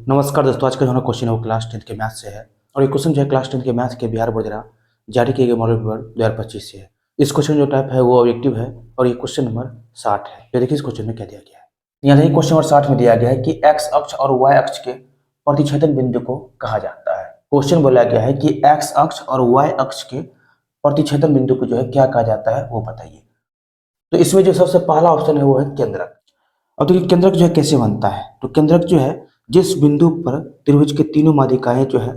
नमस्कार दोस्तों, आज का जो हमारा क्वेश्चन है वो क्लास 10 के मैथ से है। और ये क्वेश्चन जो है क्लास 10 के मैथ के बिहार बोर्ड द्वारा जारी किए गए मॉडल पेपर 2025 से है। इस क्वेश्चन जो टाइप है वो ऑब्जेक्टिव है और ये क्वेश्चन नंबर 60 है। ये देखिए इस क्वेश्चन में क्या दिया गया है। यहाँ देखिए क्वेश्चन नंबर 60 में दिया गया है कि एक्स अक्ष और वाई अक्ष के प्रतिच्छेदन बिंदु को कहा जाता है। क्वेश्चन बोला गया है कि एक्स अक्ष और वाई अक्ष के प्रतिच्छेदन बिंदु को जो है क्या कहा जाता है वो बताइए। तो इसमें जो सबसे पहला ऑप्शन है वो है केंद्रक। अब देखिए केंद्रक जो है कैसे बनता है। तो केंद्रक जो है जिस बिंदु पर त्रिभुज के तीनों माध्यिकाएं जो है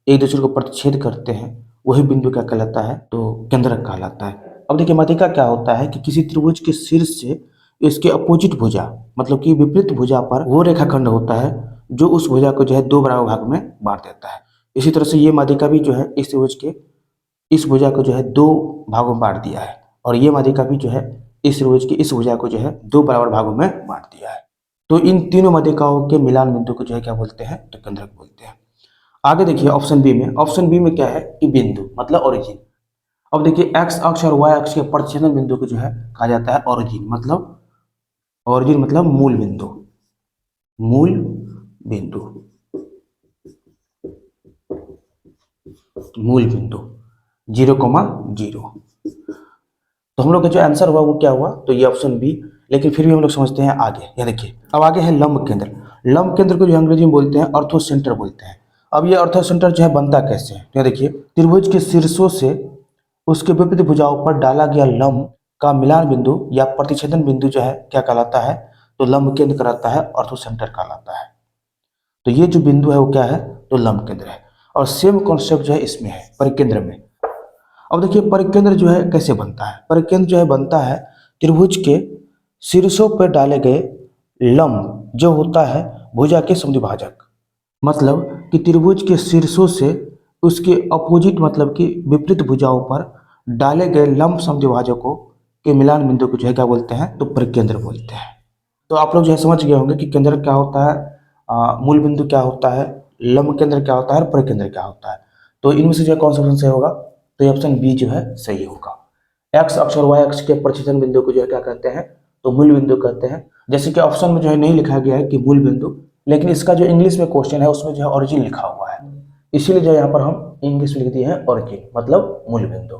एक दूसरे को प्रतिच्छेद करते हैं वही बिंदु क्या कहलाता है, तो केंद्रक कहलाता है। अब देखिए माध्यिका क्या होता है कि किसी त्रिभुज के शीर्ष से इसके अपोजिट भुजा मतलब कि विपरीत भुजा पर वो रेखाखंड होता है जो उस भुजा को जो है दो बराबर भाग में बांट देता है। इसी तरह से ये माध्यिका भी जो है इस त्रिभुज के इस भुजा को जो है दो भागों में बांट दिया है और ये माध्यिका भी जो है इस त्रिभुज की इस भुजा को जो है दो बराबर भागों में बांट दिया है। तो इन तीनों माध्यिकाओं के मिलान बिंदु को जो है क्या बोलते हैं, तो केंद्रक बोलते हैं। आगे देखिए ऑप्शन बी में। ऑप्शन बी में क्या है कि बिंदु मतलब ओरिजिन। अब देखिए एक्स अक्ष और वाई अक्ष के प्रतिच्छेदन बिंदु को जो है कहा जाता है ओरिजिन मतलब मूल बिंदु। मूल बिंदु मूल बिंदु 0,0। तो हम लोग का जो आंसर हुआ वो क्या हुआ, तो ये ऑप्शन बी। लेकिन फिर भी हम लोग समझते हैं आगे। ये देखिए अब आगे है लंब केंद्र। लंब केंद्र को जो अंग्रेजी में बोलते हैं ऑर्थो सेंटर बोलते हैं। अब ये ऑर्थो सेंटर जो है बनता कैसे है, ये देखिए त्रिभुज के शीर्षों से उसके विपरीत भुजाओं पर डाला गया लंब का मिलान बिंदु या प्रतिच्छेदन बिंदु जो है क्या कहलाता है, तो लंब केंद्र कहलाता है, ऑर्थो सेंटर कहलाता है। तो ये जो बिंदु है वो क्या है, तो लंब केंद्र है। और सेम कॉन्सेप्ट जो है इसमें है परिकेंद्र में। अब देखिए परिकेंद्र जो है कैसे बनता है। परिकेंद्र जो है बनता है त्रिभुज के शीर्षों पर डाले गए लंब जो होता है भुजा के समद्विभाजक। मतलब कि त्रिभुज के शीर्षों से उसके अपोजिट मतलब कि विपरीत भुजाओं पर डाले गए लंब समद्विभाजकों के मिलान बिंदु को जो है क्या बोलते हैं, तो परिकेंद्र बोलते हैं। तो आप लोग जो है समझ गए होंगे कि केंद्र क्या होता है, मूल बिंदु क्या होता है, लंब केंद्र क्या होता है और परिकेंद्र क्या होता है। तो इनमें से जो है कौन सा ऑप्शन सही होगा, तो ये ऑप्शन बी जो है सही होगा। एक्स अक्ष और वाई अक्ष के प्रतिच्छेदन बिंदु को जो है क्या कहते हैं, तो मूल बिंदु कहते हैं। जैसे कि ऑप्शन में जो है नहीं लिखा गया है कि मूल बिंदु, लेकिन इसका जो इंग्लिश में क्वेश्चन है उसमें जो है ओरिजिन लिखा हुआ है, इसीलिए जो यहाँ पर हम इंग्लिश में लिख दिए हैं ओरिजिन मतलब मूल बिंदु।